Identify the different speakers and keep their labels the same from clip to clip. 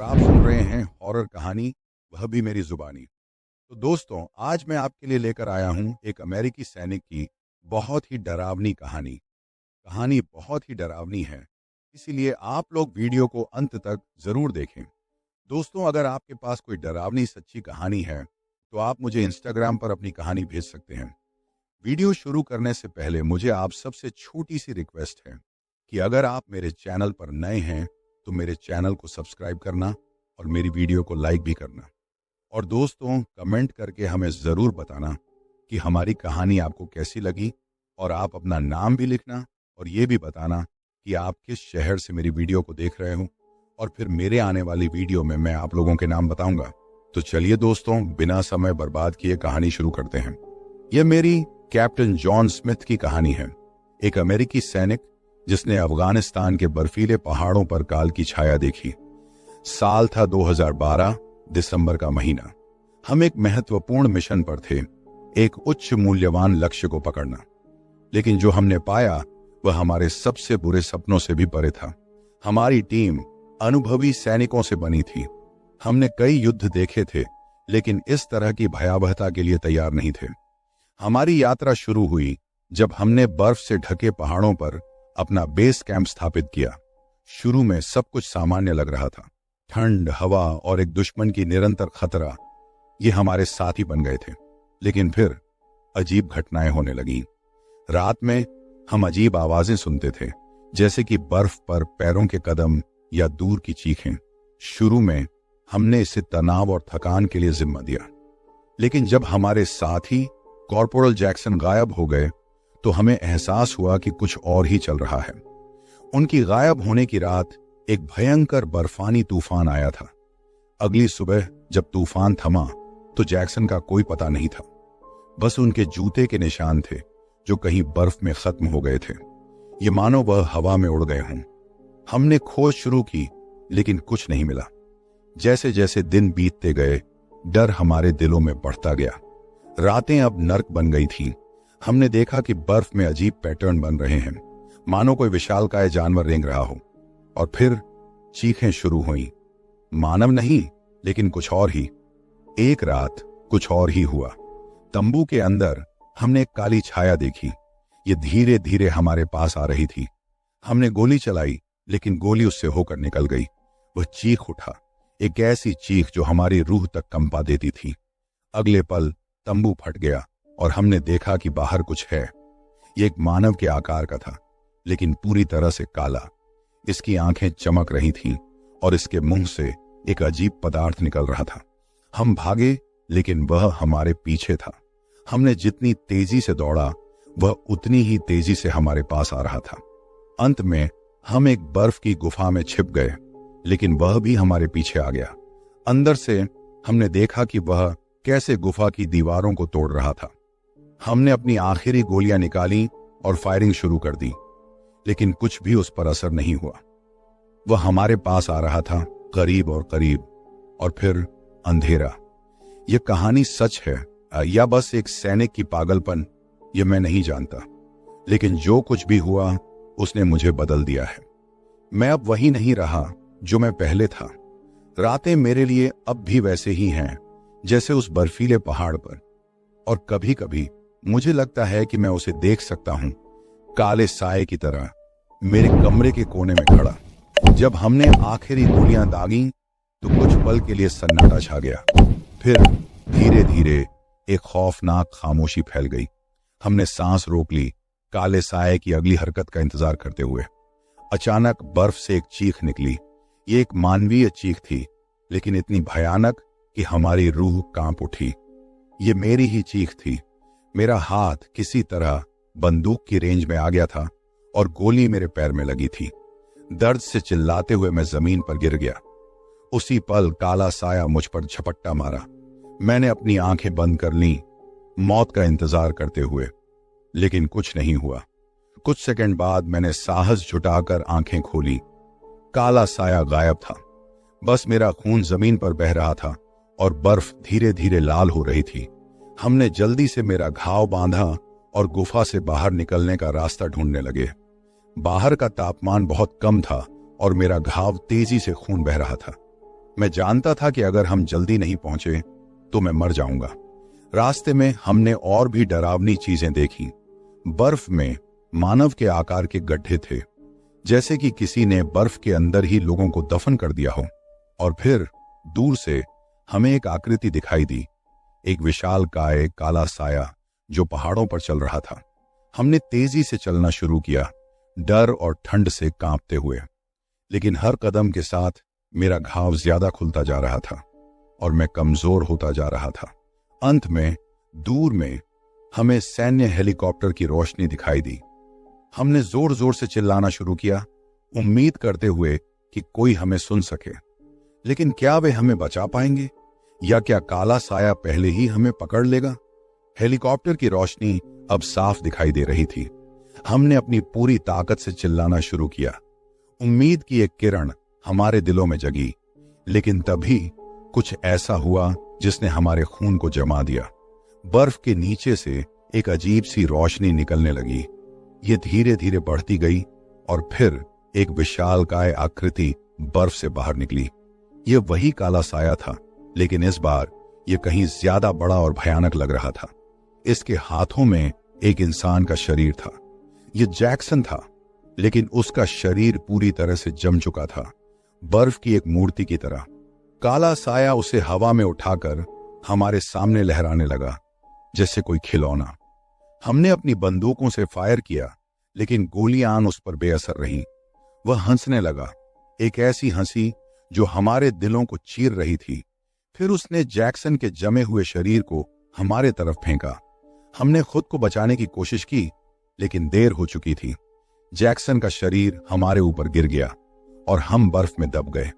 Speaker 1: आप सुन रहे हैं हॉरर कहानी, वह भी मेरी जुबानी। तो दोस्तों, आज मैं आपके लिए लेकर आया हूं एक अमेरिकी सैनिक की बहुत ही डरावनी कहानी। कहानी बहुत ही डरावनी है, इसीलिए आप लोग वीडियो को अंत तक जरूर देखें। दोस्तों, अगर आपके पास कोई डरावनी सच्ची कहानी है तो आप मुझे इंस्टाग्राम पर अपनी कहानी भेज सकते हैं। वीडियो शुरू करने से पहले मुझे आप सबसे छोटी सी रिक्वेस्ट है कि अगर आप मेरे चैनल पर नए हैं तो मेरे चैनल को सब्सक्राइब करना और मेरी वीडियो को लाइक भी करना। और दोस्तों, कमेंट करके हमें ज़रूर बताना कि हमारी कहानी आपको कैसी लगी, और आप अपना नाम भी लिखना और ये भी बताना कि आप किस शहर से मेरी वीडियो को देख रहे हो, और फिर मेरे आने वाली वीडियो में मैं आप लोगों के नाम बताऊंगा। तो चलिए दोस्तों, बिना समय बर्बाद किए कहानी शुरू करते हैं। यह मेरी कैप्टन जॉन स्मिथ की कहानी है, एक अमेरिकी सैनिक जिसने अफगानिस्तान के बर्फीले पहाड़ों पर काल की छाया देखी। साल था 2012, दिसंबर का महीना। हम एक महत्वपूर्ण मिशन पर थे, एक उच्च मूल्यवान लक्ष्य को पकड़ना। लेकिन जो हमने पाया वह हमारे सबसे बुरे सपनों से भी परे था। हमारी टीम अनुभवी सैनिकों से बनी थी। हमने कई युद्ध देखे थे, लेकिन इस तरह की भयावहता के लिए तैयार नहीं थे। हमारी यात्रा शुरू हुई जब हमने बर्फ से ढके पहाड़ों पर अपना बेस कैंप स्थापित किया। शुरू में सब कुछ सामान्य लग रहा था। ठंड, हवा और एक दुश्मन की निरंतर खतरा, ये हमारे साथी बन गए थे। लेकिन फिर अजीब घटनाएं होने लगीं। रात में हम अजीब आवाजें सुनते थे, जैसे कि बर्फ पर पैरों के कदम या दूर की चीखें। शुरू में हमने इसे तनाव और थकान के लिए जिम्मा दिया, लेकिन जब हमारे साथी कॉर्पोरल जैक्सन गायब हो गए तो हमें एहसास हुआ कि कुछ और ही चल रहा है। उनकी गायब होने की रात एक भयंकर बर्फानी तूफान आया था। अगली सुबह जब तूफान थमा तो जैक्सन का कोई पता नहीं था। बस उनके जूते के निशान थे जो कहीं बर्फ में खत्म हो गए थे। ये मानो वह हवा में उड़ गए हों। हमने खोज शुरू की, लेकिन कुछ नहीं मिला। जैसे जैसे दिन बीतते गए, डर हमारे दिलों में बढ़ता गया। रातें अब नर्क बन गई थीं। हमने देखा कि बर्फ में अजीब पैटर्न बन रहे हैं, मानो कोई विशालकाय जानवर रेंग रहा हो। और फिर चीखें शुरू हुईं। मानव नहीं, लेकिन कुछ और ही। एक रात कुछ और ही हुआ। तंबू के अंदर हमने एक काली छाया देखी। ये धीरे धीरे हमारे पास आ रही थी। हमने गोली चलाई, लेकिन गोली उससे होकर निकल गई। वह चीख उठा, एक ऐसी चीख जो हमारी रूह तक कंपा देती थी। अगले पल तंबू फट गया और हमने देखा कि बाहर कुछ है। ये एक मानव के आकार का था, लेकिन पूरी तरह से काला। इसकी आंखें चमक रही थीं और इसके मुंह से एक अजीब पदार्थ निकल रहा था। हम भागे, लेकिन वह हमारे पीछे था। हमने जितनी तेजी से दौड़ा, वह उतनी ही तेजी से हमारे पास आ रहा था। अंत में हम एक बर्फ की गुफा में छिप गए, लेकिन वह भी हमारे पीछे आ गया। अंदर से हमने देखा कि वह कैसे गुफा की दीवारों को तोड़ रहा था। हमने अपनी आखिरी गोलियां निकाली और फायरिंग शुरू कर दी, लेकिन कुछ भी उस पर असर नहीं हुआ। वह हमारे पास आ रहा था, करीब और करीब, और फिर अंधेरा। यह कहानी सच है या बस एक सैनिक की पागलपन, यह मैं नहीं जानता। लेकिन जो कुछ भी हुआ उसने मुझे बदल दिया है। मैं अब वही नहीं रहा जो मैं पहले था। रातें मेरे लिए अब भी वैसे ही हैं जैसे उस बर्फीले पहाड़ पर, और कभी कभी मुझे लगता है कि मैं उसे देख सकता हूं, काले साए की तरह, मेरे कमरे के कोने में खड़ा। जब हमने आखिरी गोलियां दागी तो कुछ पल के लिए सन्नाटा छा गया। फिर धीरे धीरे एक खौफनाक खामोशी फैल गई। हमने सांस रोक ली, काले साए की अगली हरकत का इंतजार करते हुए। अचानक बर्फ से एक चीख निकली। ये एक मानवीय चीख थी, लेकिन इतनी भयानक कि हमारी रूह कांप उठी। ये मेरी ही चीख थी। मेरा हाथ किसी तरह बंदूक की रेंज में आ गया था और गोली मेरे पैर में लगी थी। दर्द से चिल्लाते हुए मैं जमीन पर गिर गया। उसी पल काला साया मुझ पर झपट्टा मारा। मैंने अपनी आंखें बंद कर लीं, मौत का इंतजार करते हुए, लेकिन कुछ नहीं हुआ। कुछ सेकंड बाद मैंने साहस जुटाकर आंखें खोली। काला साया गायब था। बस मेरा खून जमीन पर बह रहा था और बर्फ धीरे धीरे लाल हो रही थी। हमने जल्दी से मेरा घाव बांधा और गुफा से बाहर निकलने का रास्ता ढूंढने लगे। बाहर का तापमान बहुत कम था और मेरा घाव तेजी से खून बह रहा था। मैं जानता था कि अगर हम जल्दी नहीं पहुंचे तो मैं मर जाऊंगा। रास्ते में हमने और भी डरावनी चीजें देखी। बर्फ में मानव के आकार के गड्ढे थे, जैसे कि किसी ने बर्फ के अंदर ही लोगों को दफन कर दिया हो। और फिर दूर से हमें एक आकृति दिखाई दी, एक विशाल काय काला साया जो पहाड़ों पर चल रहा था। हमने तेजी से चलना शुरू किया, डर और ठंड से कांपते हुए। लेकिन हर कदम के साथ मेरा घाव ज्यादा खुलता जा रहा था और मैं कमजोर होता जा रहा था। अंत में दूर में हमें सैन्य हेलीकॉप्टर की रोशनी दिखाई दी। हमने जोर जोर से चिल्लाना शुरू किया, उम्मीद करते हुए कि कोई हमें सुन सके। लेकिन क्या वे हमें बचा पाएंगे, या क्या काला साया पहले ही हमें पकड़ लेगा? हेलीकॉप्टर की रोशनी अब साफ दिखाई दे रही थी। हमने अपनी पूरी ताकत से चिल्लाना शुरू किया। उम्मीद की एक किरण हमारे दिलों में जगी। लेकिन तभी कुछ ऐसा हुआ जिसने हमारे खून को जमा दिया। बर्फ के नीचे से एक अजीब सी रोशनी निकलने लगी। ये धीरे धीरे बढ़ती गई और फिर एक विशालकाय आकृति बर्फ से बाहर निकली। यह वही काला साया था, लेकिन इस बार यह कहीं ज्यादा बड़ा और भयानक लग रहा था। इसके हाथों में एक इंसान का शरीर था। यह जैक्सन था, लेकिन उसका शरीर पूरी तरह से जम चुका था, बर्फ की एक मूर्ति की तरह। काला साया उसे हवा में उठाकर हमारे सामने लहराने लगा, जैसे कोई खिलौना। हमने अपनी बंदूकों से फायर किया, लेकिन गोलियां उस पर बेअसर रहीं। वह हंसने लगा, एक ऐसी हंसी जो हमारे दिलों को चीर रही थी। फिर उसने जैक्सन के जमे हुए शरीर को हमारे तरफ फेंका। हमने खुद को बचाने की कोशिश की, लेकिन देर हो चुकी थी। जैक्सन का शरीर हमारे ऊपर गिर गया और हम बर्फ में दब गए।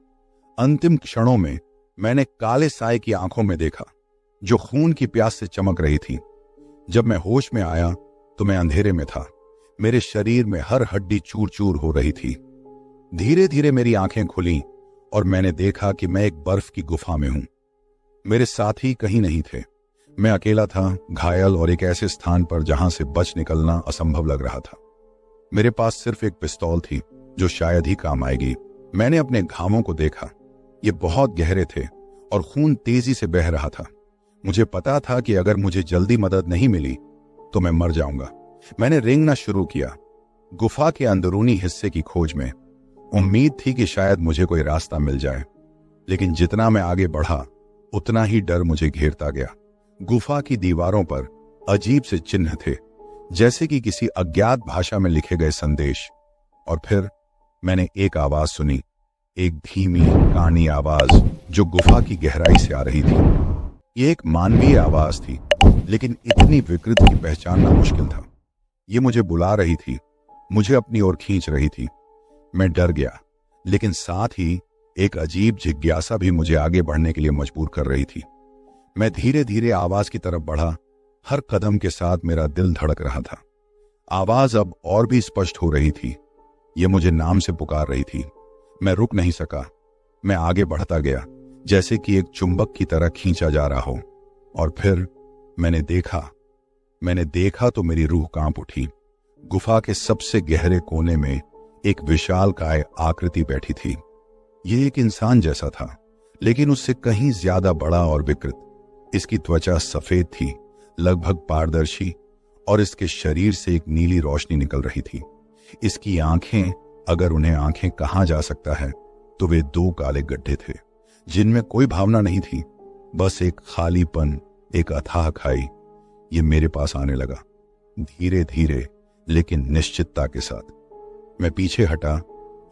Speaker 1: अंतिम क्षणों में मैंने काले साए की आंखों में देखा, जो खून की प्यास से चमक रही थी। जब मैं होश में आया तो मैं अंधेरे में था। मेरे शरीर में हर हड्डी चूर चूर हो रही थी। धीरे धीरे मेरी आंखें खुलीं और मैंने देखा कि मैं एक बर्फ की गुफा में हूं। मेरे साथी कहीं नहीं थे। मैं अकेला था, घायल और एक ऐसे स्थान पर जहां से बच निकलना असंभव लग रहा था। मेरे पास सिर्फ एक पिस्तौल थी, जो शायद ही काम आएगी। मैंने अपने घावों को देखा। ये बहुत गहरे थे और खून तेजी से बह रहा था। मुझे पता था कि अगर मुझे जल्दी मदद नहीं मिली तो मैं मर जाऊंगा। मैंने रेंगना शुरू किया, गुफा के अंदरूनी हिस्से की खोज में। उम्मीद थी कि शायद मुझे कोई रास्ता मिल जाए, लेकिन जितना मैं आगे बढ़ा उतना ही डर मुझे घेरता गया। गुफा की दीवारों पर अजीब से चिन्ह थे, जैसे कि किसी अज्ञात भाषा में लिखे गए संदेश। और फिर मैंने एक आवाज सुनी, एक धीमी कानी आवाज जो गुफा की गहराई से आ रही थी। ये एक मानवीय आवाज थी, लेकिन इतनी विकृत की पहचानना मुश्किल था। ये मुझे बुला रही थी, मुझे अपनी ओर खींच रही थी। मैं डर गया, लेकिन साथ ही एक अजीब जिज्ञासा भी मुझे आगे बढ़ने के लिए मजबूर कर रही थी। मैं धीरे धीरे आवाज की तरफ बढ़ा। हर कदम के साथ मेरा दिल धड़क रहा था। आवाज अब और भी स्पष्ट हो रही थी। यह मुझे नाम से पुकार रही थी। मैं रुक नहीं सका। मैं आगे बढ़ता गया, जैसे कि एक चुंबक की तरह खींचा जा रहा हो। और फिर मैंने देखा तो मेरी रूह कांप उठी। गुफा के सबसे गहरे कोने में एक विशालकाय आकृति बैठी थी। यह एक इंसान जैसा था, लेकिन उससे कहीं ज्यादा बड़ा और विकृत। इसकी त्वचा सफेद थी, लगभग पारदर्शी, और इसके शरीर से एक नीली रोशनी निकल रही थी। इसकी आंखें, अगर उन्हें आंखें कहा जा सकता है, तो वे दो काले गड्ढे थे, जिनमें कोई भावना नहीं थी, बस एक खालीपन, एक अथाह खाई। ये मेरे पास आने लगा, धीरे धीरे लेकिन निश्चितता के साथ। मैं पीछे हटा,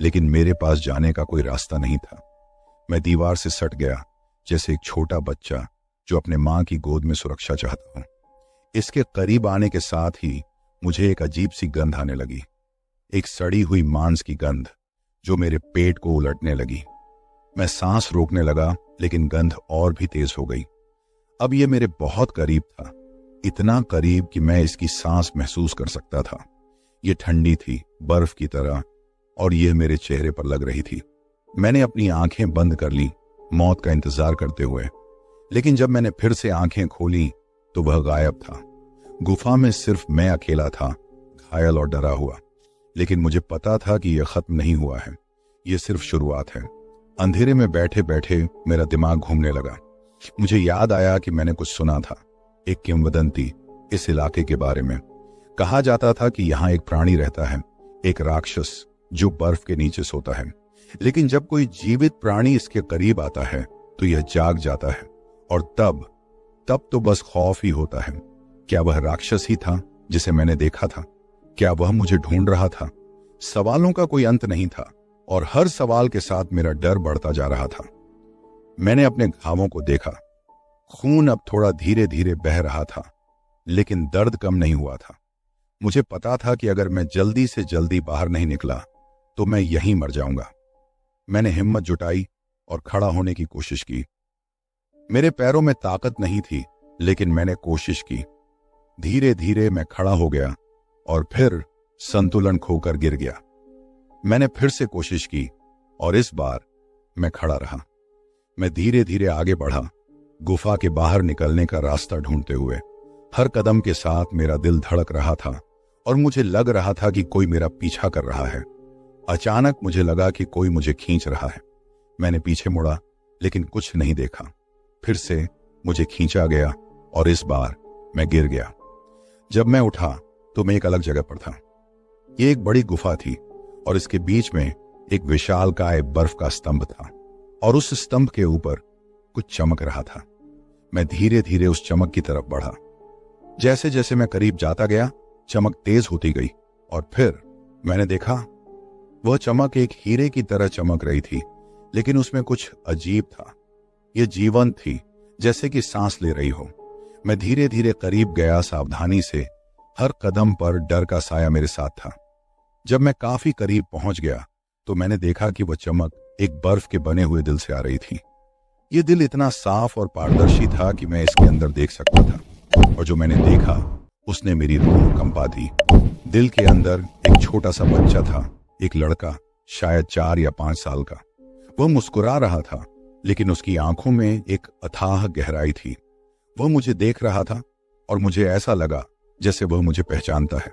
Speaker 1: लेकिन मेरे पास जाने का कोई रास्ता नहीं था। मैं दीवार से सट गया, जैसे एक छोटा बच्चा जो अपने मां की गोद में सुरक्षा चाहता हो। इसके करीब आने के साथ ही मुझे एक अजीब सी गंध आने लगी, एक सड़ी हुई मांस की गंध जो मेरे पेट को उलटने लगी। मैं सांस रोकने लगा, लेकिन गंध और भी तेज हो गई। अब यह मेरे बहुत करीब था, इतना करीब कि मैं इसकी सांस महसूस कर सकता था। यह ठंडी थी, बर्फ की तरह, और यह मेरे चेहरे पर लग रही थी। मैंने अपनी आंखें बंद कर ली, मौत का इंतजार करते हुए। लेकिन जब मैंने फिर से आंखें खोली तो वह गायब था। गुफा में सिर्फ मैं अकेला था, घायल और डरा हुआ। लेकिन मुझे पता था कि यह खत्म नहीं हुआ है, यह सिर्फ शुरुआत है। अंधेरे में बैठे बैठे मेरा दिमाग घूमने लगा। मुझे याद आया कि मैंने कुछ सुना था, एक किंवदंती इस इलाके के बारे में। कहा जाता था कि यहाँ एक प्राणी रहता है, एक राक्षस जो बर्फ के नीचे सोता है। लेकिन जब कोई जीवित प्राणी इसके करीब आता है तो यह जाग जाता है, और तब तो बस खौफ ही होता है। क्या वह राक्षस ही था जिसे मैंने देखा था? क्या वह मुझे ढूंढ रहा था? सवालों का कोई अंत नहीं था, और हर सवाल के साथ मेरा डर बढ़ता जा रहा था। मैंने अपने घावों को देखा। खून अब थोड़ा धीरे धीरे बह रहा था, लेकिन दर्द कम नहीं हुआ था। मुझे पता था कि अगर मैं जल्दी से जल्दी बाहर नहीं निकला तो मैं यहीं मर जाऊंगा। मैंने हिम्मत जुटाई और खड़ा होने की कोशिश की। मेरे पैरों में ताकत नहीं थी, लेकिन मैंने कोशिश की। धीरे धीरे मैं खड़ा हो गया और फिर संतुलन खोकर गिर गया। मैंने फिर से कोशिश की और इस बार मैं खड़ा रहा। मैं धीरे धीरे आगे बढ़ा, गुफा के बाहर निकलने का रास्ता ढूंढते हुए। हर कदम के साथ मेरा दिल धड़क रहा था और मुझे लग रहा था कि कोई मेरा पीछा कर रहा है। अचानक मुझे लगा कि कोई मुझे खींच रहा है। मैंने पीछे मुड़ा, लेकिन कुछ नहीं देखा। फिर से मुझे खींचा गया और इस बार मैं गिर गया। जब मैं उठा तो मैं एक अलग जगह पर था। ये एक बड़ी गुफा थी और इसके बीच में एक विशालकाय बर्फ का स्तंभ था, और उस स्तंभ के ऊपर कुछ चमक रहा था। मैं धीरे धीरे उस चमक की तरफ बढ़ा। जैसे जैसे मैं करीब जाता गया, चमक तेज होती गई, और फिर मैंने देखा वह चमक एक हीरे की तरह चमक रही थी, लेकिन उसमें कुछ अजीब था। यह जीवंत थी, जैसे कि सांस ले रही हो। मैं धीरे धीरे करीब गया, सावधानी से। हर कदम पर डर का साया मेरे साथ था। जब मैं काफी करीब पहुंच गया तो मैंने देखा कि वह चमक एक बर्फ के बने हुए दिल से आ रही थी। यह दिल इतना साफ और पारदर्शी था कि मैं इसके अंदर देख सकता था, और जो मैंने देखा उसने मेरी रूह कंपा दी। दिल के अंदर एक छोटा सा बच्चा था, एक लड़का, शायद 4 या 5 साल का। वह मुस्कुरा रहा था, लेकिन उसकी आंखों में एक अथाह गहराई थी। वह मुझे देख रहा था और मुझे ऐसा लगा जैसे वह मुझे पहचानता है।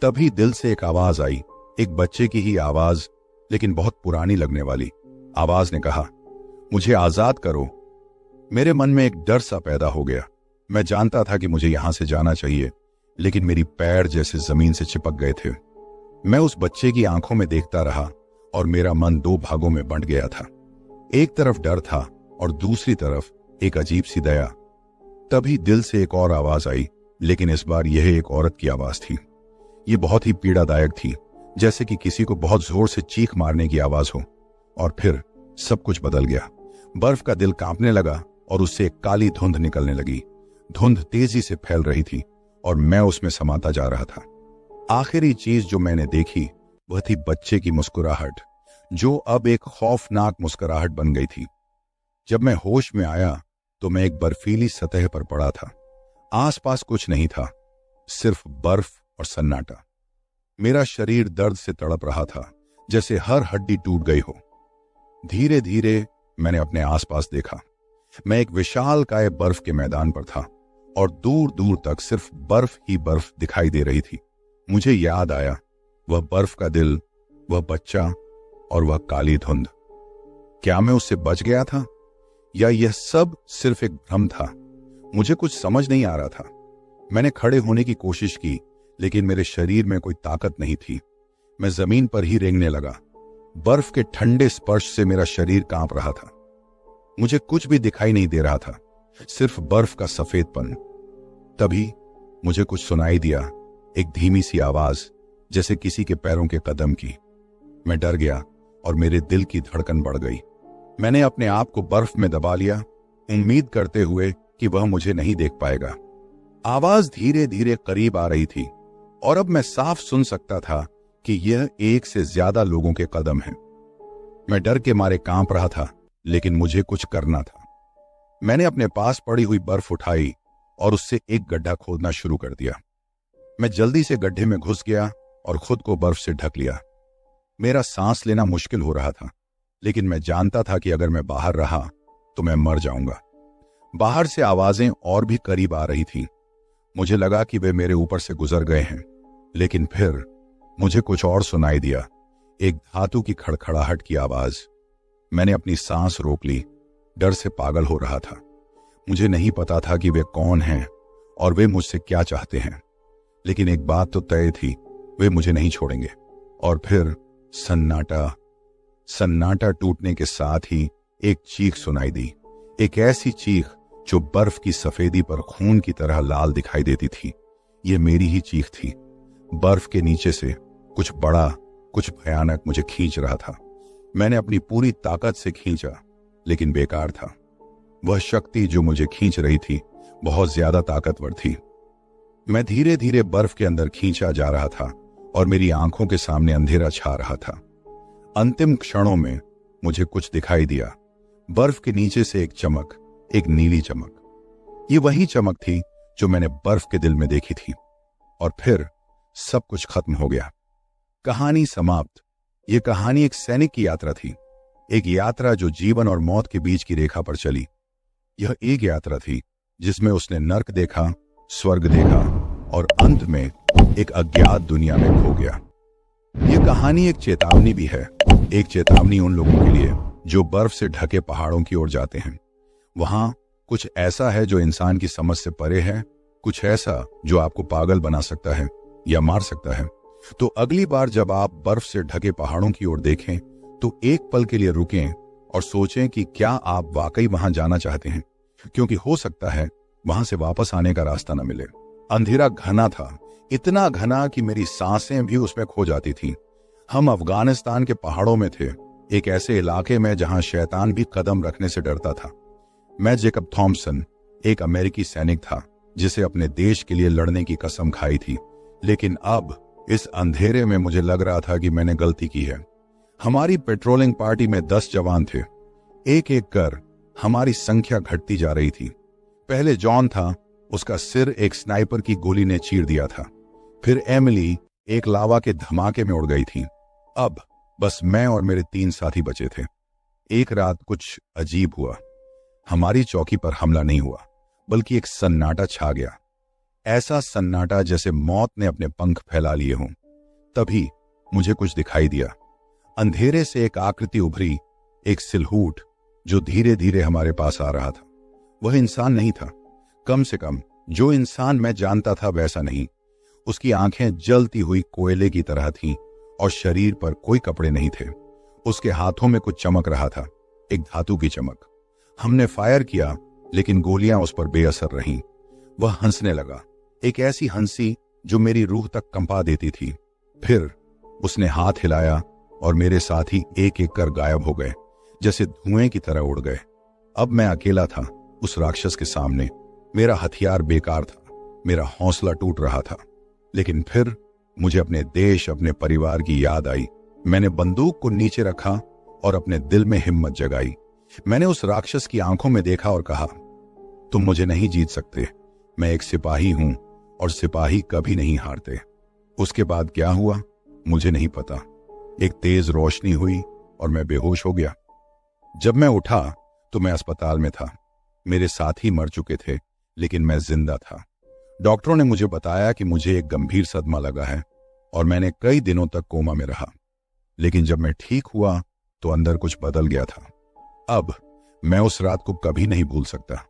Speaker 1: तभी दिल से एक आवाज आई, एक बच्चे की ही आवाज, लेकिन बहुत पुरानी लगने वाली। आवाज ने कहा, मुझे आजाद करो। मेरे मन में एक डर सा पैदा हो गया। मैं जानता था कि मुझे यहां से जाना चाहिए, लेकिन मेरी पैर जैसे जमीन से चिपक गए थे। मैं उस बच्चे की आंखों में देखता रहा और मेरा मन 2 भागों में बंट गया था। एक तरफ डर था और दूसरी तरफ एक अजीब सी दया। तभी दिल से एक और आवाज आई, लेकिन इस बार यह एक औरत की आवाज थी। ये बहुत ही पीड़ादायक थी, जैसे कि किसी को बहुत जोर से चीख मारने की आवाज हो। और फिर सब कुछ बदल गया। बर्फ का दिल कांपने लगा और उससे एक काली धुंध निकलने लगी। धुंध तेजी से फैल रही थी और मैं उसमें समाता जा रहा था। आखिरी चीज जो मैंने देखी वह थी बच्चे की मुस्कुराहट, जो अब एक खौफनाक मुस्कुराहट बन गई थी। जब मैं होश में आया तो मैं एक बर्फीली सतह पर पड़ा था। आसपास कुछ नहीं था, सिर्फ बर्फ और सन्नाटा। मेरा शरीर दर्द से तड़प रहा था, जैसे हर हड्डी टूट गई हो। धीरे धीरे मैंने अपने आसपास देखा। मैं एक विशालकाय बर्फ के मैदान पर था और दूर दूर तक सिर्फ बर्फ ही बर्फ दिखाई दे रही थी। मुझे याद आया, वह बर्फ का दिल, वह बच्चा और वह काली धुंध। क्या मैं उससे बच गया था, या यह सब सिर्फ एक भ्रम था? मुझे कुछ समझ नहीं आ रहा था। मैंने खड़े होने की कोशिश की, लेकिन मेरे शरीर में कोई ताकत नहीं थी। मैं जमीन पर ही रेंगने लगा। बर्फ के ठंडे स्पर्श से मेरा शरीर कांप रहा था। मुझे कुछ भी दिखाई नहीं दे रहा था, सिर्फ बर्फ का सफेदपन। तभी मुझे कुछ सुनाई दिया, एक धीमी सी आवाज, जैसे किसी के पैरों के कदम की। मैं डर गया और मेरे दिल की धड़कन बढ़ गई। मैंने अपने आप को बर्फ में दबा लिया, उम्मीद करते हुए कि वह मुझे नहीं देख पाएगा। आवाज धीरे धीरे करीब आ रही थी और अब मैं साफ सुन सकता था कि यह 1 से ज्यादा लोगों के कदम हैं। मैं डर के मारे कांप रहा था, लेकिन मुझे कुछ करना था। मैंने अपने पास पड़ी हुई बर्फ उठाई और उससे एक गड्ढा खोदना शुरू कर दिया। मैं जल्दी से गड्ढे में घुस गया और खुद को बर्फ से ढक लिया। मेरा सांस लेना मुश्किल हो रहा था, लेकिन मैं जानता था कि अगर मैं बाहर रहा तो मैं मर जाऊंगा। बाहर से आवाजें और भी करीब आ रही थी। मुझे लगा कि वे मेरे ऊपर से गुजर गए हैं, लेकिन फिर मुझे कुछ और सुनाई दिया, एक धातु की खड़खड़ाहट की आवाज। मैंने अपनी सांस रोक ली। डर से पागल हो रहा था। मुझे नहीं पता था कि वे कौन हैं और वे मुझसे क्या चाहते हैं, लेकिन एक बात तो तय थी, वे मुझे नहीं छोड़ेंगे। और फिर सन्नाटा टूटने के साथ ही एक चीख सुनाई दी। एक ऐसी चीख जो बर्फ की सफेदी पर खून की तरह लाल दिखाई देती थी। ये मेरी ही चीख थी। बर्फ के नीचे से कुछ बड़ा, कुछ भयानक मुझे खींच रहा था। मैंने अपनी पूरी ताकत से खींचा, लेकिन बेकार था। वह शक्ति जो मुझे खींच रही थी बहुत ज्यादा ताकतवर थी। मैं धीरे धीरे बर्फ के अंदर खींचा जा रहा था और मेरी आंखों के सामने अंधेरा छा रहा था। अंतिम क्षणों में मुझे कुछ दिखाई दिया। बर्फ के नीचे से एक चमक, एक नीली चमक। ये वही चमक थी जो मैंने बर्फ के दिल में देखी थी। और फिर सब कुछ खत्म हो गया। कहानी समाप्त। यह कहानी एक सैनिक की यात्रा थी, एक यात्रा जो जीवन और मौत के बीच की रेखा पर चली। यह एक यात्रा थी जिसमें उसने नर्क देखा, स्वर्ग देखा और अंत में एक अज्ञात दुनिया में खो गया। यह कहानी एक चेतावनी भी है, एक चेतावनी उन लोगों के लिए जो बर्फ से ढके पहाड़ों की ओर जाते हैं। वहां कुछ ऐसा है जो इंसान की समझ से परे है, कुछ ऐसा जो आपको पागल बना सकता है या मार सकता है। तो अगली बार जब आप बर्फ से ढके पहाड़ों की ओर देखें तो एक पल के लिए रुकें और सोचें कि क्या आप वाकई वहां जाना चाहते हैं, क्योंकि हो सकता है वहां से वापस आने का रास्ता न मिले। अंधेरा घना था, इतना घना कि मेरी सांसें भी उसमें खो जाती थीं। हम अफगानिस्तान के पहाड़ों में थे, एक ऐसे इलाके में जहां शैतान भी कदम रखने से डरता था। मैं जेकब थॉम्पसन, एक अमेरिकी सैनिक था जिसे अपने देश के लिए लड़ने की कसम खाई थी, लेकिन अब इस अंधेरे में मुझे लग रहा था कि मैंने गलती की है। हमारी पेट्रोलिंग पार्टी में 10 जवान थे। एक एक कर हमारी संख्या घटती जा रही थी। पहले जॉन था, उसका सिर एक स्नाइपर की गोली ने चीर दिया था। फिर एमिली एक लावा के धमाके में उड़ गई थी। अब बस मैं और मेरे 3 साथी बचे थे। एक रात कुछ अजीब हुआ। हमारी चौकी पर हमला नहीं हुआ, बल्कि एक सन्नाटा छा गया। ऐसा सन्नाटा जैसे मौत ने अपने पंख फैला लिए हों। तभी मुझे कुछ दिखाई दिया। अंधेरे से एक आकृति उभरी, एक सिलहूट जो धीरे धीरे हमारे पास आ रहा था। वह इंसान नहीं था, कम से कम जो इंसान मैं जानता था वैसा नहीं। उसकी आंखें जलती हुई कोयले की तरह थीं और शरीर पर कोई कपड़े नहीं थे। उसके हाथों में कुछ चमक रहा था, एक धातु की चमक। हमने फायर किया, लेकिन गोलियां उस पर बेअसर रहीं। वह हंसने लगा, एक ऐसी हंसी जो मेरी रूह तक कंपा देती थी। फिर उसने हाथ हिलाया और मेरे साथी एक एक कर गायब हो गए, जैसे धुएं की तरह उड़ गए। अब मैं अकेला था उस राक्षस के सामने। मेरा हथियार बेकार था, मेरा हौसला टूट रहा था। लेकिन फिर मुझे अपने देश, अपने परिवार की याद आई। मैंने बंदूक को नीचे रखा और अपने दिल में हिम्मत जगाई। मैंने उस राक्षस की आंखों में देखा और कहा, तुम मुझे नहीं जीत सकते। मैं एक सिपाही हूं और सिपाही कभी नहीं हारते। उसके बाद क्या हुआ मुझे नहीं पता। एक तेज रोशनी हुई और मैं बेहोश हो गया। जब मैं उठा तो मैं अस्पताल में था। मेरे साथी मर चुके थे, लेकिन मैं जिंदा था। डॉक्टरों ने मुझे बताया कि मुझे एक गंभीर सदमा लगा है और मैंने कई दिनों तक कोमा में रहा। लेकिन जब मैं ठीक हुआ तो अंदर कुछ बदल गया था। अब मैं उस रात को कभी नहीं भूल सकता।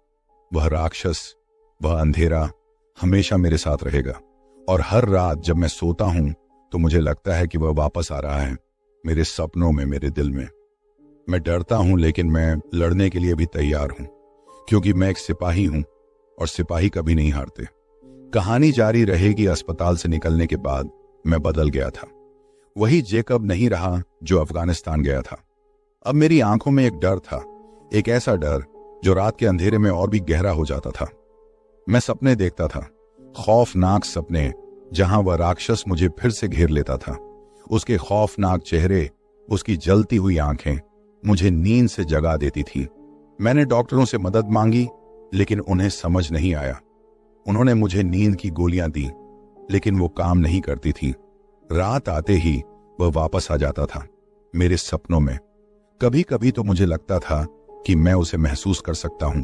Speaker 1: वह राक्षस, वह अंधेरा हमेशा मेरे साथ रहेगा। और हर रात जब मैं सोता हूं तो मुझे लगता है कि वह वापस आ रहा है, मेरे सपनों में, मेरे दिल में। मैं डरता हूं, लेकिन मैं लड़ने के लिए भी तैयार हूं, क्योंकि मैं एक सिपाही हूं और सिपाही कभी नहीं हारते। कहानी जारी रहेगी। अस्पताल से निकलने के बाद मैं बदल गया था। वही जेकब नहीं रहा जो अफगानिस्तान गया था। अब मेरी आंखों में एक डर था, एक ऐसा डर जो रात के अंधेरे में और भी गहरा हो जाता था। मैं सपने देखता था, खौफनाक सपने, जहां वह राक्षस मुझे फिर से घेर लेता था। उसके खौफनाक चेहरे, उसकी जलती हुई आंखें मुझे नींद से जगा देती थी। मैंने डॉक्टरों से मदद मांगी, लेकिन उन्हें समझ नहीं आया। उन्होंने मुझे नींद की गोलियां दी, लेकिन वो काम नहीं करती थी। रात आते ही वह वापस आ जाता था मेरे सपनों में। कभी कभी तो मुझे लगता था कि मैं उसे महसूस कर सकता हूं,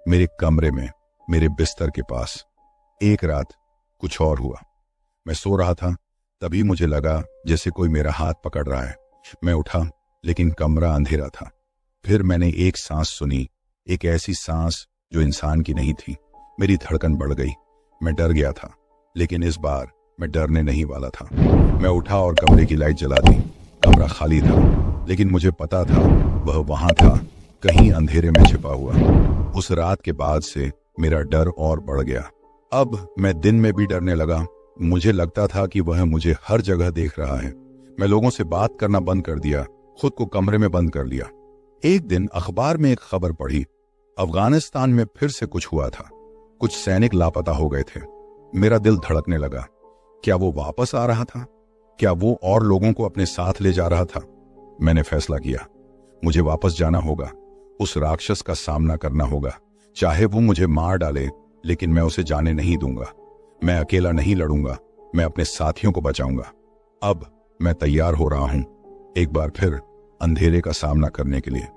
Speaker 1: मेरे कमरे में, मेरे बिस्तर के पास। एक रात कुछ और हुआ। मैं सो रहा था, तभी मुझे लगा जैसे कोई मेरा हाथ पकड़ रहा है। मैं उठा, लेकिन कमरा अंधेरा था। फिर मैंने एक सांस सुनी, एक ऐसी सांस जो इंसान की नहीं थी। मेरी धड़कन बढ़ गई। मैं डर गया था, लेकिन इस बार मैं डरने नहीं वाला था। मैं उठा और कमरे की लाइट जला दी। कमरा खाली था, लेकिन मुझे पता था वह वहां था, कहीं अंधेरे में छिपा हुआ। उस रात के बाद से मेरा डर और बढ़ गया। अब मैं दिन में भी डरने लगा। मुझे लगता था कि वह मुझे हर जगह देख रहा है। मैं लोगों से बात करना बंद कर दिया, खुद को कमरे में बंद कर लिया। एक दिन अखबार में एक खबर पढ़ी, अफगानिस्तान में फिर से कुछ हुआ था। कुछ सैनिक लापता हो गए थे। मेरा दिल धड़कने लगा। क्या वो वापस आ रहा था? क्या वो और लोगों को अपने साथ ले जा रहा था? मैंने फैसला किया, मुझे वापस जाना होगा। उस राक्षस का सामना करना होगा, चाहे वो मुझे मार डाले, लेकिन मैं उसे जाने नहीं दूंगा। मैं अकेला नहीं लड़ूंगा, मैं अपने साथियों को बचाऊंगा। अब मैं तैयार हो रहा हूं, एक बार फिर अंधेरे का सामना करने के लिए।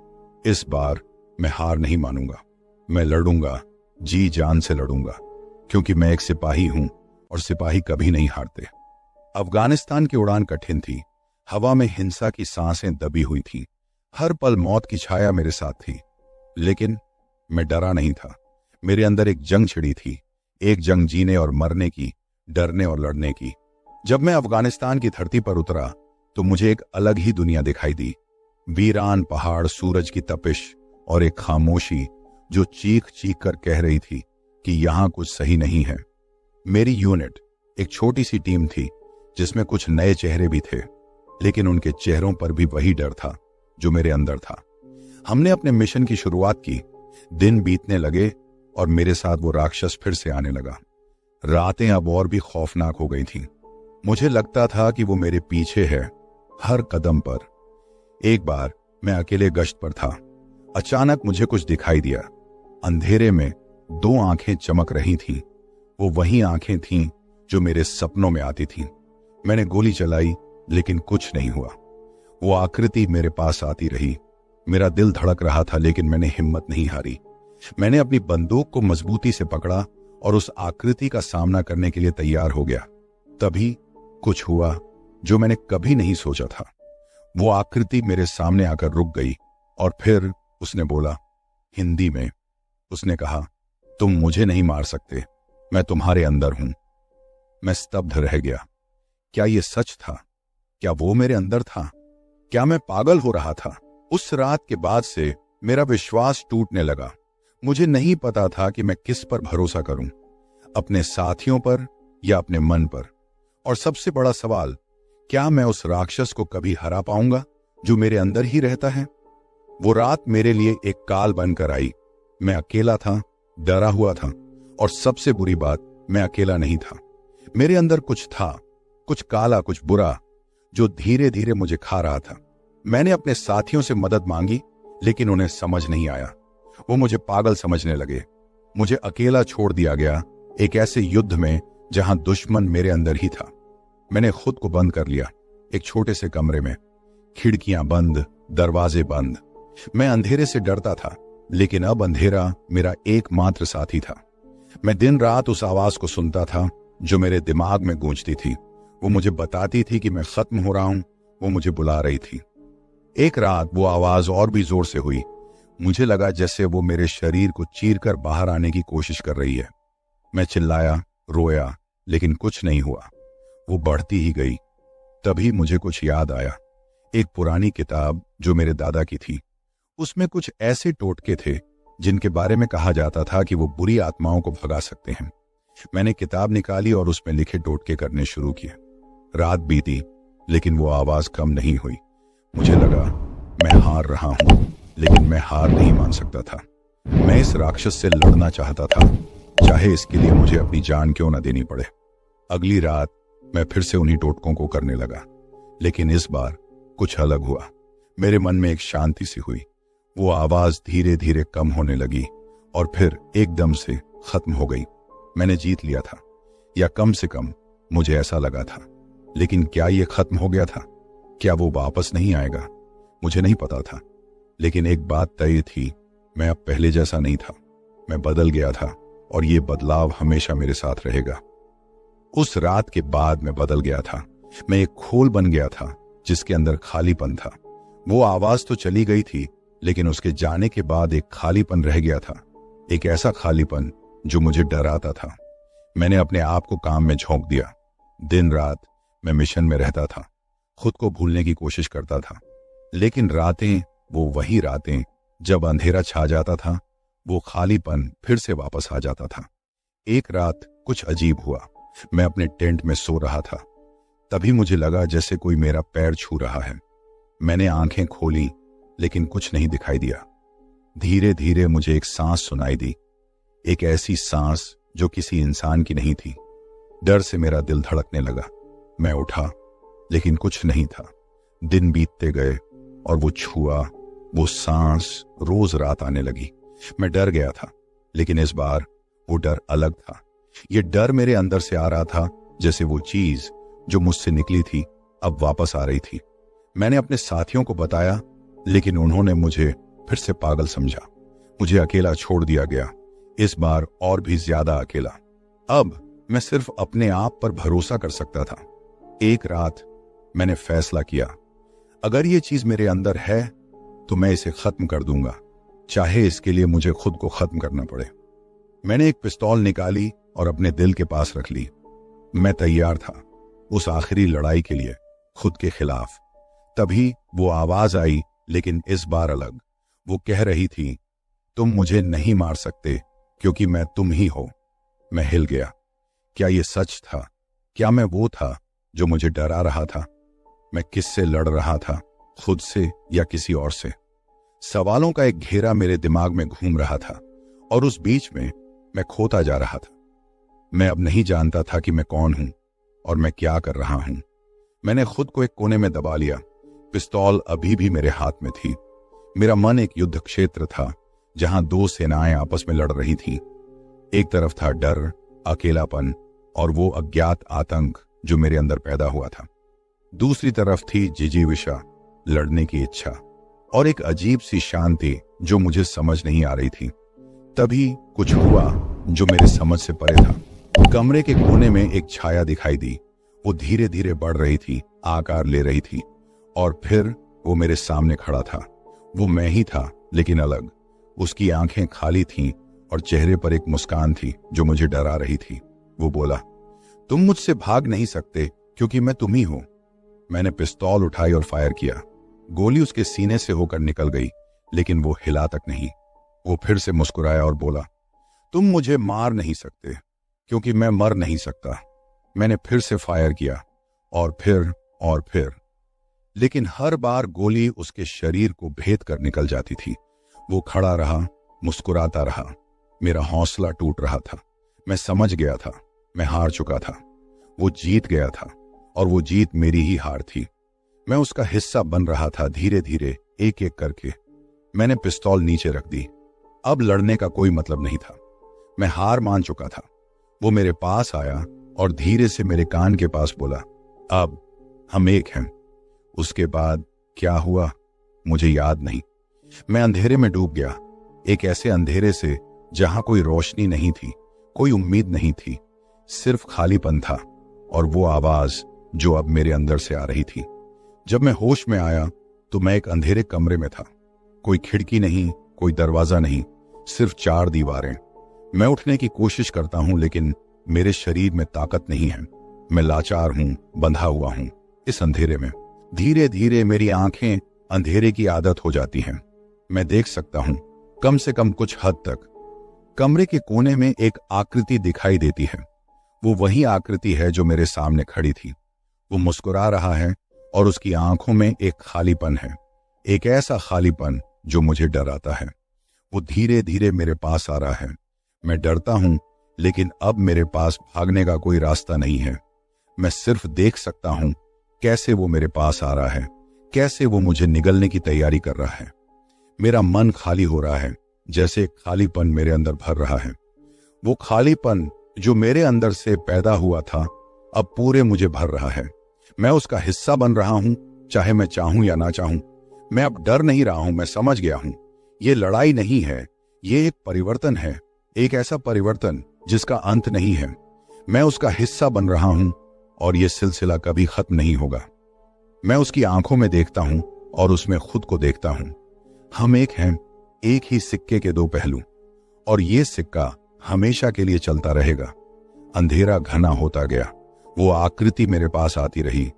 Speaker 1: इस बार मैं हार नहीं मानूंगा। मैं लड़ूंगा, जी जान से लड़ूंगा, क्योंकि मैं एक सिपाही हूं और सिपाही कभी नहीं हारते। अफगानिस्तान की उड़ान कठिन थी। हवा में हिंसा की सांसें दबी हुई थीं। हर पल मौत की छाया मेरे साथ थी, लेकिन मैं डरा नहीं था। मेरे अंदर एक जंग छिड़ी थी, एक जंग जीने और मरने की, डरने और लड़ने की। जब मैं अफगानिस्तान की धरती पर उतरा तो मुझे एक अलग ही दुनिया दिखाई दी। वीरान पहाड़, सूरज की तपिश और एक खामोशी जो चीख चीख कर कह रही थी कि यहां कुछ सही नहीं है। मेरी यूनिट एक छोटी सी टीम थी, जिसमें कुछ नए चेहरे भी थे, लेकिन उनके चेहरों पर भी वही डर था जो मेरे अंदर था। हमने अपने मिशन की शुरुआत की। दिन बीतने लगे और मेरे साथ वो राक्षस फिर से आने लगा। रातें अब और भी खौफनाक हो गई थीं। मुझे लगता था कि वो मेरे पीछे है, हर कदम पर। एक बार मैं अकेले गश्त पर था। अचानक मुझे कुछ दिखाई दिया। अंधेरे में दो आंखें चमक रही थीं। वो वही आंखें थीं जो मेरे सपनों में आती थीं। मैंने गोली चलाई, लेकिन कुछ नहीं हुआ। वो आकृति मेरे पास आती रही। मेरा दिल धड़क रहा था, लेकिन मैंने हिम्मत नहीं हारी। मैंने अपनी बंदूक को मजबूती से पकड़ा और उस आकृति का सामना करने के लिए तैयार हो गया। तभी कुछ हुआ जो मैंने कभी नहीं सोचा था। वो आकृति मेरे सामने आकर रुक गई और फिर उसने बोला, हिंदी में। उसने कहा, तुम मुझे नहीं मार सकते, मैं तुम्हारे अंदर हूं। मैं स्तब्ध रह गया। क्या ये सच था? क्या वो मेरे अंदर था? क्या मैं पागल हो रहा था? उस रात के बाद से मेरा विश्वास टूटने लगा। मुझे नहीं पता था कि मैं किस पर भरोसा करूं, अपने साथियों पर या अपने मन पर। और सबसे बड़ा सवाल, क्या मैं उस राक्षस को कभी हरा पाऊंगा जो मेरे अंदर ही रहता है? वो रात मेरे लिए एक काल बनकर आई। मैं अकेला था, डरा हुआ था, और सबसे बुरी बात, मैं अकेला नहीं था। मेरे अंदर कुछ था, कुछ काला, कुछ बुरा, जो धीरे धीरे मुझे खा रहा था। मैंने अपने साथियों से मदद मांगी, लेकिन उन्हें समझ नहीं आया। वो मुझे पागल समझने लगे। मुझे अकेला छोड़ दिया गया, एक ऐसे युद्ध में जहां दुश्मन मेरे अंदर ही था। मैंने खुद को बंद कर लिया, एक छोटे से कमरे में, खिड़कियां बंद, दरवाजे बंद। मैं अंधेरे से डरता था, लेकिन अब अंधेरा मेरा एकमात्र साथी था। मैं दिन रात उस आवाज को सुनता था जो मेरे दिमाग में गूंजती थी। वो मुझे बताती थी कि मैं खत्म हो रहा हूं। वो मुझे बुला रही थी। एक रात वो आवाज और भी जोर से हुई। मुझे लगा जैसे वो मेरे शरीर को चीरकर बाहर आने की कोशिश कर रही है। मैं चिल्लाया, रोया, लेकिन कुछ नहीं हुआ। वो बढ़ती ही गई। तभी मुझे कुछ याद आया। एक पुरानी किताब जो मेरे दादा की थी, उसमें कुछ ऐसे टोटके थे जिनके बारे में कहा जाता था कि वो बुरी आत्माओं को भगा सकते हैं। मैंने किताब निकाली और उसमें लिखे टोटके करने शुरू किए। रात बीती, लेकिन वो आवाज कम नहीं हुई। मुझे लगा मैं हार रहा हूं, लेकिन मैं हार नहीं मान सकता था। मैं इस राक्षस से लड़ना चाहता था, चाहे इसके लिए मुझे अपनी जान क्यों न देनी पड़े। अगली रात मैं फिर से उन्हीं टोटकों को करने लगा, लेकिन इस बार कुछ अलग हुआ। मेरे मन में एक शांति सी हुई। वो आवाज धीरे धीरे कम होने लगी और फिर एकदम से खत्म हो गई। मैंने जीत लिया था, या कम से कम मुझे ऐसा लगा था। लेकिन क्या ये खत्म हो गया था? क्या वो वापस नहीं आएगा? मुझे नहीं पता था, लेकिन एक बात तय थी, मैं अब पहले जैसा नहीं था। मैं बदल गया था और ये बदलाव हमेशा मेरे साथ रहेगा। उस रात के बाद मैं बदल गया था। मैं एक खोल बन गया था जिसके अंदर खालीपन था। वो आवाज तो चली गई थी, लेकिन उसके जाने के बाद एक खालीपन रह गया था, एक ऐसा खालीपन जो मुझे डराता था। मैंने अपने आप को काम में झोंक दिया। दिन रात मैं मिशन में रहता था, खुद को भूलने की कोशिश करता था, लेकिन रातें, वो वही रातें जब अंधेरा छा जाता था, वो खालीपन फिर से वापस आ जाता था। एक रात कुछ अजीब हुआ। मैं अपने टेंट में सो रहा था, तभी मुझे लगा जैसे कोई मेरा पैर छू रहा है। मैंने आंखें खोली, लेकिन कुछ नहीं दिखाई दिया। धीरे धीरे मुझे एक सांस सुनाई दी, एक ऐसी सांस जो किसी इंसान की नहीं थी। डर से मेरा दिल धड़कने लगा। मैं उठा, लेकिन कुछ नहीं था। दिन बीतते गए और वो छुआ, वो सांस रोज रात आने लगी। मैं डर गया था, लेकिन इस बार वो डर अलग था। ये डर मेरे अंदर से आ रहा था, जैसे वो चीज जो मुझसे निकली थी अब वापस आ रही थी। मैंने अपने साथियों को बताया, लेकिन उन्होंने मुझे फिर से पागल समझा। मुझे अकेला छोड़ दिया गया, इस बार और भी ज्यादा अकेला। अब मैं सिर्फ अपने आप पर भरोसा कर सकता था। एक रात मैंने फैसला किया, अगर ये चीज मेरे अंदर है तो मैं इसे खत्म कर दूंगा, चाहे इसके लिए मुझे खुद को खत्म करना पड़े। मैंने एक पिस्तौल निकाली और अपने दिल के पास रख ली। मैं तैयार था उस आखिरी लड़ाई के लिए, खुद के खिलाफ। तभी वो आवाज आई, लेकिन इस बार अलग। वो कह रही थी, तुम मुझे नहीं मार सकते क्योंकि मैं तुम ही हो। मैं हिल गया। क्या ये सच था? क्या मैं वो था जो मुझे डरा रहा था? मैं किससे लड़ रहा था, खुद से या किसी और से? सवालों का एक घेरा मेरे दिमाग में घूम रहा था, और उस बीच में मैं खोता जा रहा था। मैं अब नहीं जानता था कि मैं कौन हूं और मैं क्या कर रहा हूं। मैंने खुद को एक कोने में दबा लिया। पिस्तौल अभी भी मेरे हाथ में थी। मेरा मन एक युद्ध क्षेत्र था, जहां दो सेनाएं आपस में लड़ रही थीं। एक तरफ था डर, अकेलापन और वो अज्ञात आतंक जो मेरे अंदर पैदा हुआ था। दूसरी तरफ थी जिजीविषा, लड़ने की इच्छा, और एक अजीब सी शांति जो मुझे समझ नहीं आ रही थी। तभी कुछ हुआ जो मेरे समझ से परे था। कमरे के कोने में एक छाया दिखाई दी। वो धीरे धीरे बढ़ रही थी, आकार ले रही थी, और फिर वो मेरे सामने खड़ा था। वो मैं ही था, लेकिन अलग। उसकी आंखें खाली थीं और चेहरे पर एक मुस्कान थी जो मुझे डरा रही थी। वो बोला, तुम मुझसे भाग नहीं सकते क्योंकि मैं तुम ही हूं। मैंने पिस्तौल उठाई और फायर किया। गोली उसके सीने से होकर निकल गई, लेकिन वो हिला तक नहीं। वो फिर से मुस्कुराया और बोला, तुम मुझे मार नहीं सकते क्योंकि मैं मर नहीं सकता। मैंने फिर से फायर किया, और फिर, लेकिन हर बार गोली उसके शरीर को भेद कर निकल जाती थी। वो खड़ा रहा, मुस्कुराता रहा। मेरा हौसला टूट रहा था। मैं समझ गया था, मैं हार चुका था। वो जीत गया था, और वो जीत मेरी ही हार थी। मैं उसका हिस्सा बन रहा था, धीरे धीरे, एक एक करके। मैंने पिस्तौल नीचे रख दी। अब लड़ने का कोई मतलब नहीं था। मैं हार मान चुका था। वो मेरे पास आया और धीरे से मेरे कान के पास बोला, अब हम एक हैं। उसके बाद क्या हुआ मुझे याद नहीं। मैं अंधेरे में डूब गया, एक ऐसे अंधेरे से जहां कोई रोशनी नहीं थी, कोई उम्मीद नहीं थी, सिर्फ खालीपन था और वो आवाज जो अब मेरे अंदर से आ रही थी। जब मैं होश में आया तो मैं एक अंधेरे कमरे में था। कोई खिड़की नहीं, कोई दरवाजा नहीं, सिर्फ चार दीवारें। मैं उठने की कोशिश करता हूं, लेकिन मेरे शरीर में ताकत नहीं है। मैं लाचार हूं, बंधा हुआ हूं इस अंधेरे में। धीरे धीरे मेरी आंखें अंधेरे की आदत हो जाती हैं। मैं देख सकता हूं, कम से कम कुछ हद तक। कमरे के कोने में एक आकृति दिखाई देती है। वो वही आकृति है जो मेरे सामने खड़ी थी। वो मुस्कुरा रहा है और उसकी आंखों में एक खालीपन है, एक ऐसा खालीपन जो मुझे डराता है। वो धीरे धीरे मेरे पास आ रहा है। मैं डरता हूं, लेकिन अब मेरे पास भागने का कोई रास्ता नहीं है। मैं सिर्फ देख सकता हूं कैसे वो मेरे पास आ रहा है, कैसे वो मुझे निगलने की तैयारी कर रहा है। मेरा मन खाली हो रहा है, जैसे एक खालीपन मेरे अंदर भर रहा है। वो खालीपन जो मेरे अंदर से पैदा हुआ था, अब पूरे मुझे भर रहा है। मैं उसका हिस्सा बन रहा हूं, चाहे मैं चाहूं या ना चाहूं। मैं अब डर नहीं रहा हूं, मैं समझ गया हूं। ये लड़ाई नहीं है, ये एक परिवर्तन है, एक ऐसा परिवर्तन जिसका अंत नहीं है। मैं उसका हिस्सा बन रहा हूं और ये सिलसिला कभी खत्म नहीं होगा। मैं उसकी आंखों में देखता हूं और उसमें खुद को देखता हूं। हम एक हैं, एक ही सिक्के के दो पहलू, और ये सिक्का हमेशा के लिए चलता रहेगा। अंधेरा घना होता गया। वो आकृति मेरे पास आती रही,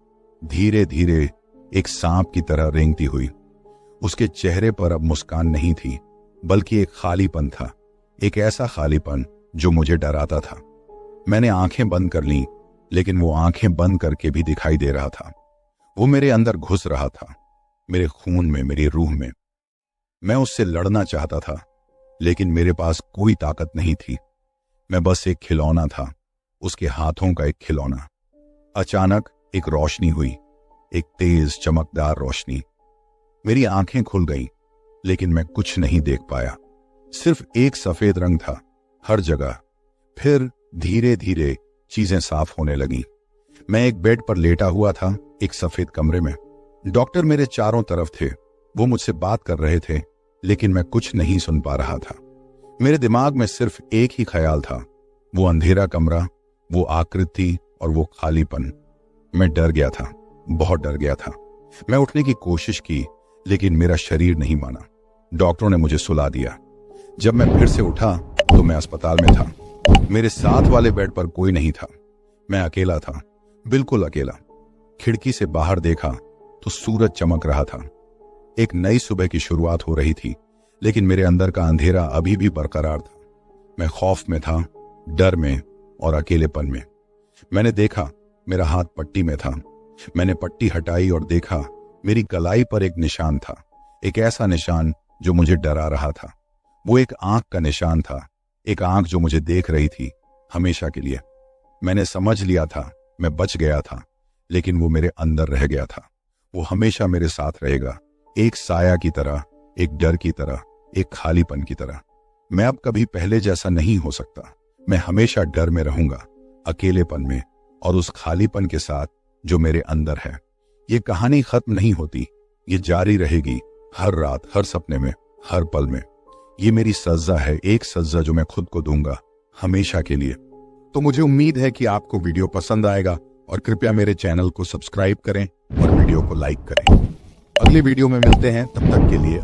Speaker 1: धीरे धीरे एक सांप की तरह रेंगती हुई। उसके चेहरे पर अब मुस्कान नहीं थी, बल्कि एक खालीपन था, एक ऐसा खालीपन जो मुझे डराता था। मैंने आंखें बंद कर लीं, लेकिन वो आंखें बंद करके भी दिखाई दे रहा था। वो मेरे अंदर घुस रहा था, मेरे खून में, मेरी रूह में। मैं उससे लड़ना चाहता था, लेकिन मेरे पास कोई ताकत नहीं थी। मैं बस एक खिलौना था, उसके हाथों का एक खिलौना। अचानक एक रोशनी हुई, एक तेज चमकदार रोशनी। मेरी आंखें खुल गईं, लेकिन मैं कुछ नहीं देख पाया। सिर्फ एक सफेद रंग था हर जगह। फिर धीरे धीरे चीजें साफ होने लगीं। मैं एक बेड पर लेटा हुआ था, एक सफेद कमरे में। डॉक्टर मेरे चारों तरफ थे। वो मुझसे बात कर रहे थे, लेकिन मैं कुछ नहीं सुन पा रहा था। मेरे दिमाग में सिर्फ एक ही ख्याल था, वो अंधेरा कमरा, वो आकृति और वो खालीपन। मैं डर गया था, बहुत डर गया था। मैं उठने की कोशिश की, लेकिन मेरा शरीर नहीं माना। डॉक्टरों ने मुझे सुला दिया। जब मैं फिर से उठा तो मैं अस्पताल में था। मेरे साथ वाले बेड पर कोई नहीं था। मैं अकेला था, बिल्कुल अकेला। खिड़की से बाहर देखा तो सूरज चमक रहा था। एक नई सुबह की शुरुआत हो रही थी, लेकिन मेरे अंदर का अंधेरा अभी भी बरकरार था। मैं खौफ में था, डर में और अकेलेपन में। मैंने देखा मेरा हाथ पट्टी में था। मैंने पट्टी हटाई और देखा मेरी कलाई पर एक निशान था, एक ऐसा निशान जो मुझे डरा रहा था। वो एक आंख का निशान था, एक आंख जो मुझे देख रही थी हमेशा के लिए। मैंने समझ लिया था मैं बच गया था, लेकिन वो मेरे अंदर रह गया था। वो हमेशा मेरे साथ रहेगा, एक साया की तरह, एक डर की तरह, एक खालीपन की तरह। मैं अब कभी पहले जैसा नहीं हो सकता। मैं हमेशा डर में रहूंगा, अकेलेपन में और उस खालीपन के साथ जो मेरे अंदर है। ये कहानी खत्म नहीं होती, ये जारी रहेगी, हर रात, हर सपने में, हर पल में। ये मेरी सजा है, एक सजा जो मैं खुद को दूंगा हमेशा के लिए। तो मुझे उम्मीद है कि आपको वीडियो पसंद आएगा, और कृपया मेरे चैनल को सब्सक्राइब करें और वीडियो को लाइक करें। अगली वीडियो में मिलते हैं, तब तक के लिए